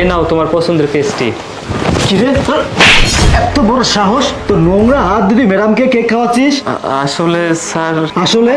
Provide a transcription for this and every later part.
নাও তোমার পছন্দের পেস্ট্রি। কিরে তোর এত বড় সাহস, তো নোংরা হাত দিদি ম্যাডামকে কেক খাওয়াচ্ছিস? আসলে স্যার, আসলে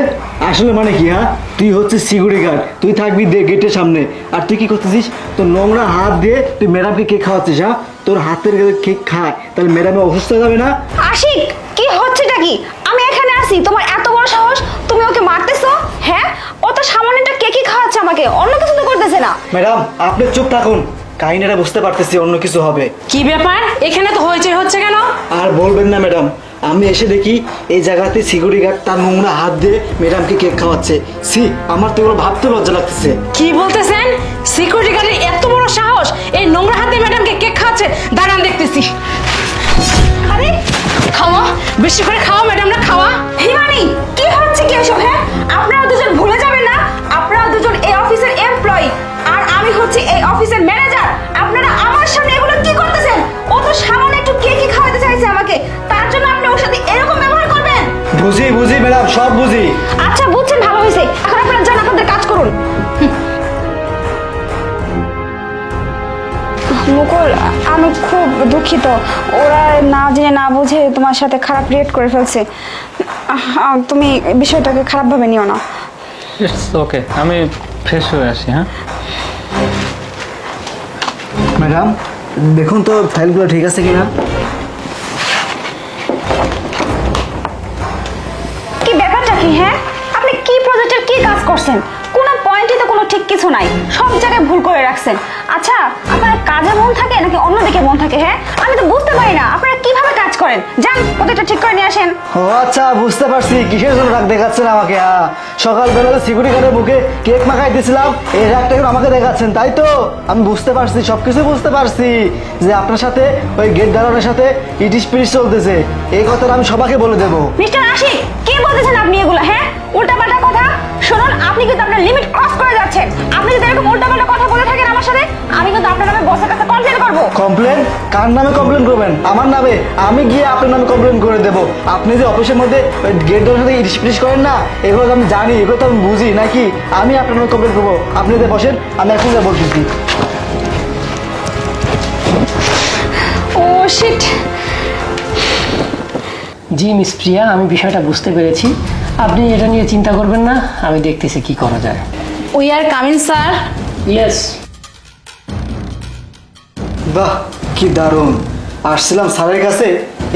আসলে মানে কি? হ্যাঁ, তুই হচ্ছে সিকিউরিটি গার্ড, তুই থাকবি গেটের সামনে, আর তুই কি করতেছিস? তোর নোংরা হাত দিয়ে তুই ম্যাডামকে কেক খাওয়াচ্ছিস? হ্যাঁ, তোর হাতের কেক খায় তাহলে ম্যাডামে অসুস্থ হয়ে যাবে না? আশিক, কি হচ্ছেটা কি? আমি এখানে আছি, তোমার এত বড় সাহস, তুমি ওকে মারতেছো? হ্যাঁ, ও তো সামান্য একটা কেকই খাওয়াচ্ছে আমাকে, অন্য কিছু তো করতেছে না। ম্যাডাম আপনি চুপ থাকুন, কাহিনীটা বুঝতে পারতেছি অন্য কিছু হবে। কি ব্যাপার, এখানে তো হয়েছে হচ্ছে কেন? আর বলবেন না ম্যাডাম, আমি এসে দেখি এই জায়গাতে সিকিউরিটি গার্ড তার নোংরা হাত দিয়ে ম্যাডামকে কেক খাওয়াচ্ছে। সি, আমার তো এগুলো ভাবতে লজ্জা লাগতেছে। কি বলতেছেন? সিকিউরিটি গার্ডের এত বড় সাহস, এই নোংরা হাতে ম্যাডামকে কেক খাওয়াচ্ছে? দাঁড়ান দেখতেছি। আরে খাওয়া, বেশি করে খাওয়া ম্যাডামরা, খাওয়া। হিমানি, কি হচ্ছে কি এসব? হ্যাঁ, আপনারা দুজন ভুলে যাবেন না, আপনারা দুজন এই অফিসের এমপ্লয়ি আর আমি হচ্ছে এই অফিসের ম্যানেজার। আপনারা আমার সামনে এগুলো কি করতেছেন? ও তো সামান্য একটু কেকই খাওয়াতে চাইছে আমাকে, তার জন্য আপনি ওর সাথে এরকম ব্যবহার করবেন? বুঝি বুঝি ম্যাডাম, সব বুঝি। আচ্ছা বুঝছেন, ভালো হয়েছে, এখন আপনারা যান আপনাদের কাজ করুন। মুকুল, আমি খুব দুঃখিত, ওরা না জেনে না বুঝে তোমার সাথে খারাপ রিয়েক্ট করে ফেলছে। তুমি বিষয়টাকে খারাপভাবে নিও না। ইটস ওকে, আমি ফ্রেশ হয়ে আসি। হ্যাঁ ম্যাডাম দেখুন তো ফাইলগুলো ঠিক আছে কিনা। কি ব্যাপারটা কি? হ্যাঁ, আপনি কি প্রজেক্টের কি কাজ করছেন? কোনো পয়েন্টে তো কোনো ঠিক কিছু নাই, সব জায়গায় ভুল করে রাখছেন। আচ্ছা, আপনার কাজে মন থাকে নাকি অন্যদিকে মন থাকে? হ্যাঁ, আমি তো বুঝতে পারি না আপনারা কিভাবে কাজ করেন। যান, প্রজেক্টটা ঠিক করে নিয়ে আসেন। ও আচ্ছা, বুঝতে পারছি কিসের জন্য রাগ দেখাচ্ছেন আমাকে। সকালবেলা সিকিউরিটি গার্ডের বুকে কেক মাখাই দিয়েছিলাম, এই রাগটা এখন আমাকে দেখাচ্ছেন, তাই তো? আমি বুঝতে পারছি, সবকিছু বুঝতে পারছি যে আপনার সাথে ওই গেট গার্ডের সাথে ইটিস পিটিস চলতেছে। এই কথাটা আমি সবাইকে বলে দেবো। মিস্টার আশিক, কি বলতেছেন আপনি এগুলো? হ্যাঁ, উল্টাপাল্টা কথা। শুনুন, আপনি কিন্তু আপনার লিমিট ক্রস করে যাচ্ছেন। আপনি যদি এরকম উল্টাপাল্টা কথা বলে থাকেন আমার সাথে, আমি কিন্তু আপনার নামে বসের কাছে কমপ্লেন করব। কমপ্লেন? কার নামে কমপ্লেন করবেন? আমার নামে? আমি গিয়ে আপনার নামে কমপ্লেন করে দেবো। আপনি যে অফিসের মধ্যে গেট গার্ডের সাথে ইটিস পিটিস করেন না, এগুলো তো আমি জানি, এগুলো তো আমি বুঝি নাকি? আমি আপনার নামে কমপ্লেন করবো। আপনি যে বসেন, আমি এখন যা বলতেছি। ও শিট। জি মিস প্রিয়া, আমি বিষয়টা বুঝতে পেরেছি, আপনি এটা নিয়ে চিন্তা করবেন না, আমি দেখতেছি কি করা যায়। We are coming sir. Yes. বাহ, কি দারুণ! আসছিলাম স্যারের কাছে,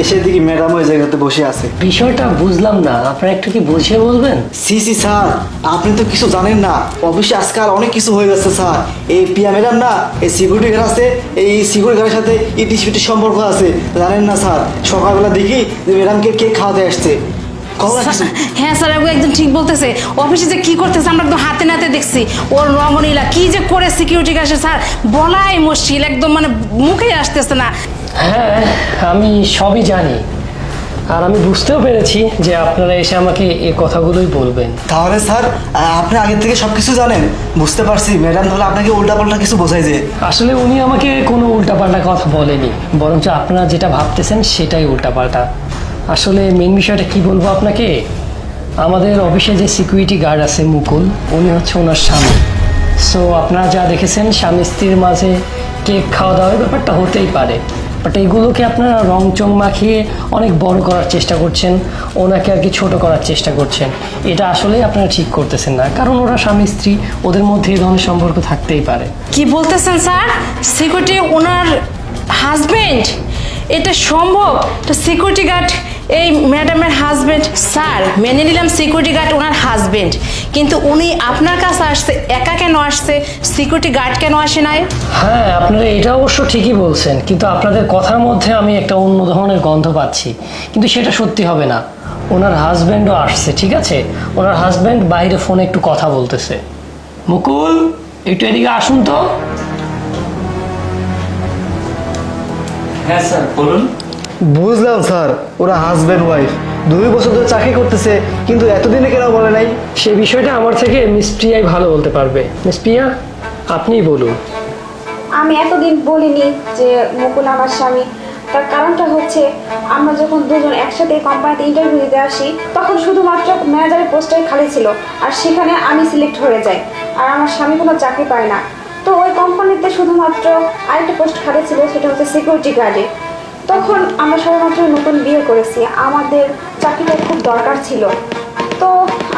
এসে দেখি ম্যাডাম ওই জায়গাতে বসে আছে। বিষয়টা বুঝলাম না, আপনারা একটু কি বুঝিয়ে বলবেন? সি সি স্যার, আপনি তো কিছু জানেন না, অফিসে আজকাল অনেক কিছু হয়ে গেছে স্যার। এই পিয়া ম্যাডাম না, এই সিকিউরিটি গার্ড আছে, এই সিকিউরিটি গার্ডের সাথে ইটিস পিটিস সম্পর্ক আছে, জানেন না স্যার? সকালবেলা দেখি যে ম্যাডামকে কেক খাওয়াতে আসছে। হ্যাঁ স্যার, একদম ঠিক বলতেছে। অফিসে যে কি করতেছে আমরা একদম হাতে নাতে দেখছি। ওর রমণীলা কি যে করে সিকিউরিটি গার্ডে স্যার, বলাই মুশকিল, একদম মানে মুখে আসতেছে না। হ্যাঁ, আমি সবই জানি, আর আমি বুঝতেও পেরেছি যে আপনারা এসে আমাকে এই কথাগুলোই বলবেন। তাহলে স্যার আপনি আগে থেকে সব কিছু জানেন? বুঝতে পারছি, ম্যাডাম তাহলে আপনাকে উল্টাপাল্টা কিছু বোঝাই যে। আসলে উনি আমাকে কোনো উল্টাপাল্টা কথা বলেনি, বরঞ্চ আপনারা যেটা ভাবতেছেন সেটাই উল্টাপাল্টা। আসলে মেন বিষয়টা কি বলবো আপনাকে, আমাদের অফিসে যে সিকিউরিটি গার্ড আছে মুকুল, উনি হচ্ছে ওনার স্বামী। সো আপনারা যা দেখেছেন স্বামী স্ত্রীর মাঝে কেক খাওয়া দাওয়ার ব্যাপারটা হতেই পারে, বাট এইগুলোকে আপনারা রং চং মাখিয়ে অনেক বড় করার চেষ্টা করছেন, ওনাকে আর কি ছোটো করার চেষ্টা করছেন। এটা আসলেই আপনারা ঠিক করতেছেন না, কারণ ওরা স্বামী স্ত্রী, ওদের মধ্যে এই ধরনের সম্পর্ক থাকতেই পারে। কি বলতেছেন স্যার? সিকিউরিটি ওনার হাজবেন্ড? এটা সম্ভব? তো সিকিউরিটি গার্ড এই ম্যাডামের হাজবেন্ড? স্যার মেনে নিলাম সিকিউরিটি গার্ড ওনার হাজবেন্ড, কিন্তু উনি আপনার কাছে আসছে একা কেন আসছে? সিকিউরিটি গার্ড কেন আসে নাই? হ্যাঁ, আপনারা এটা অবশ্য ঠিকই বলছেন, কিন্তু আপনাদের কথার মধ্যে আমি একটা অন্য ধরনের গন্ধ পাচ্ছি, কিন্তু সেটা সত্যি হবে না। ওনার হাজব্যান্ডও আসছে, ঠিক আছে? ওনার হাজব্যান্ড বাইরে ফোনে একটু কথা বলতেছে। মুকুল, একটু এদিকে আসুন তো। হ্যাঁ স্যার, বলুন। বুঝলাম স্যার, ওরা হাজব্যান্ড ওয়াইফ, 2 বছর ধরে চাকরি করতেছে, কিন্তু এতদিনে কেন বলে নাই? সে বিষয়টা আমার থেকে মিস প্রিয়াই ভালো বলতে পারবে। মিস প্রিয়া, আপনিই বলুন। আমি এতদিন বলিনি যে মুকুল আমার স্বামী, তার কারণটা হচ্ছে আমরা যখন দুজন একসাথে কোম্পানিতে ইন্টারভিউ দিতে আসি, তখন শুধুমাত্র ম্যানেজারের পোস্টটাই খালি ছিল, আর সেখানে আমি সিলেক্ট হয়ে যাই, আর আমার স্বামী কোনো চাকরি পায় না। তো ওই কোম্পানিতে শুধুমাত্র আরেকটা পোস্ট খালি ছিল, সেটা হচ্ছে সিকিউরিটি গার্ডে। তখন আমরা সবেমাত্র নতুন বিয়ে করেছি, আমাদের চাকরিটা খুব দরকার ছিল। তো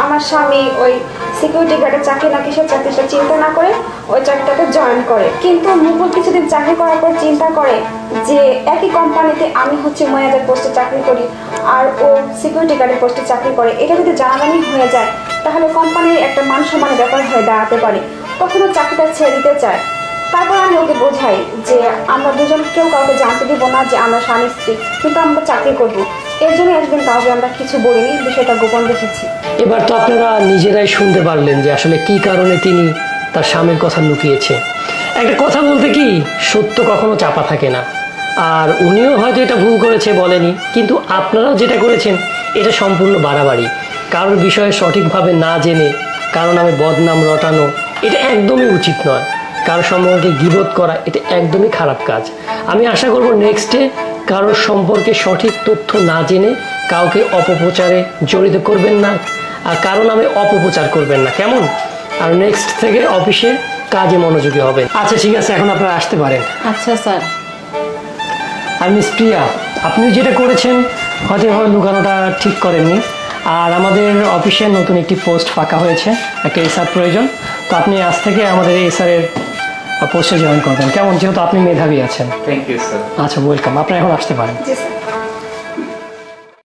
আমার স্বামী ওই সিকিউরিটি গার্ডের চাকরি নাকি সে চাকরিটা চিন্তা না করে ওই চাকরিটাতে জয়েন করে। কিন্তু মুকুল কিছুদিন চাকরি করার পর চিন্তা করে যে একই কোম্পানিতে আমি হচ্ছে ম্যানেজার পোস্টে চাকরি করি আর ও সিকিউরিটি গার্ডের পোস্টে চাকরি করে, এটা যদি জানাজানি হয়ে যায় তাহলে কোম্পানির একটা মান সম্মানের ব্যাপার হয়ে দাঁড়াতে পারে। তখন ও চাকরিটা ছেড়ে দিতে চায়। তারপর আমি ওকে বোঝাই যে আমরা দুজন কেউ কাউকে জানতে দিব না যে আমরা স্বামী স্ত্রী, কিন্তু আমরা চাকরি করবো। এর জন্য একদিন কাউকে আমরা কিছু বলিনি, বিষয়টা গোপন রেখেছি। এবার তো আপনারা নিজেরাই শুনতে পারলেন যে আসলে কি কারণে তিনি তার স্বামীর কথা লুকিয়েছে। একটা কথা বলতে কি, সত্য কখনো চাপা থাকে না। আর উনিও হয়তো এটা ভুল করেছে বলেনি, কিন্তু আপনারাও যেটা করেছেন এটা সম্পূর্ণ বাড়াবাড়ি। কারোর বিষয়ে সঠিকভাবে না জেনে কারো নামে বদনাম রটানো এটা একদমই উচিত নয়। কারো সম্পর্কে গীবত করা এটা একদমই খারাপ কাজ। আমি আশা করব নেক্সটে কারোর সম্পর্কে সঠিক তথ্য না জেনে কাউকে অপপ্রচারে জড়িত করবেন না, আর কারো নামে অপপ্রচার করবেন না, কেমন? আর নেক্সট থেকে অফিসে কাজে মনোযোগী হবেন। আচ্ছা ঠিক আছে, এখন আপনারা আসতে পারেন। আচ্ছা স্যার। আর মিস প্রিয়া, আপনি যেটা করেছেন হয়তো এভাবে লুকানোটা ঠিক করেননি। আর আমাদের অফিসে নতুন একটি পোস্ট ফাঁকা হয়েছে, একটা এসআর প্রয়োজন। তো আপনি আজ থেকে আমাদের এসআরের পোস্টে জয়েন করবেন, কেমন? যেহেতু আপনি মেধাবী আছেন। Thank you sir. আচ্ছা, ওয়েলকাম। আপনি এখন আসতে পারেন। জি স্যার।